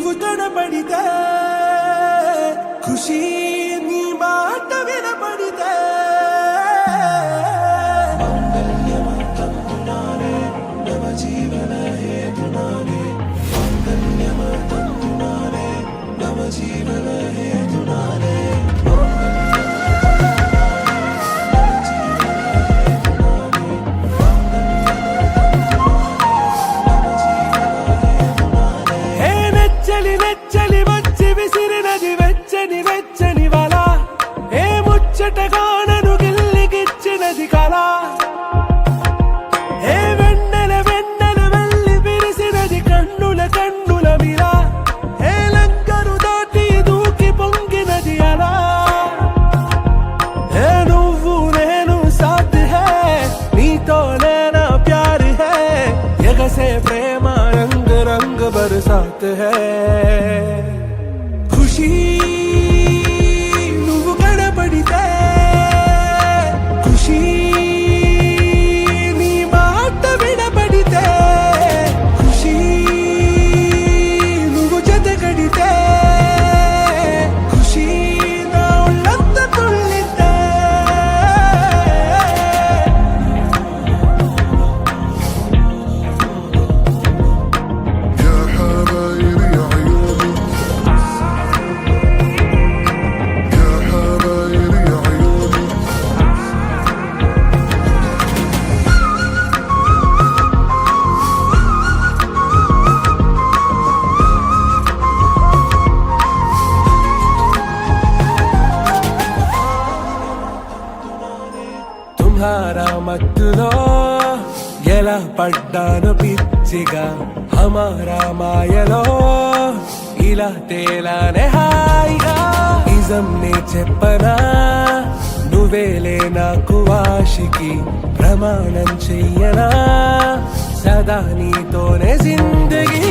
నువ్వు కనపడితే ఖుషి నీ మాట వినపడితే మంగళ్యమంతంతునానే నవ జీవన హేతునానే మంగళ్యమంతంతునానే నవ జీవన హేతునానే నెచ్చలి వచ్చి విసిరినది వెచ్చని వెచ్చని వల ఏ ముచ్చటగానను గిల్లిగిచ్చినది కళ ఏ వెన్నెల వెళ్ళి విరిసినది కన్నుల మిల ఏ లంకరు దాటి దూకి పొంగినది అలా ఏ నువ్వు నేను సాథ్ హై నీతోనే నా ప్యార్ హై ఎగసే ప్రేమ రంగ్ రంగ్ బరసాత్ హై ఖుషి నువ్వు కనపడితే ఖుషి నీ మాట వినపడితే ఖుషి నువ్వు జతగడితే ఖుషి నా ఒళ్ళంత తుళ్ళితే తుమ్హారా మత్తులో ఎలా పడ్డాను పిచ్చిగా హమారా మాయలో ఇలా తేలానే హాయిగా నిజం నే చెప్పనా నువ్వేలే నాకు ఆశికి ప్రమాణం చెయ్యనా సదా నీతోనే జిందగీ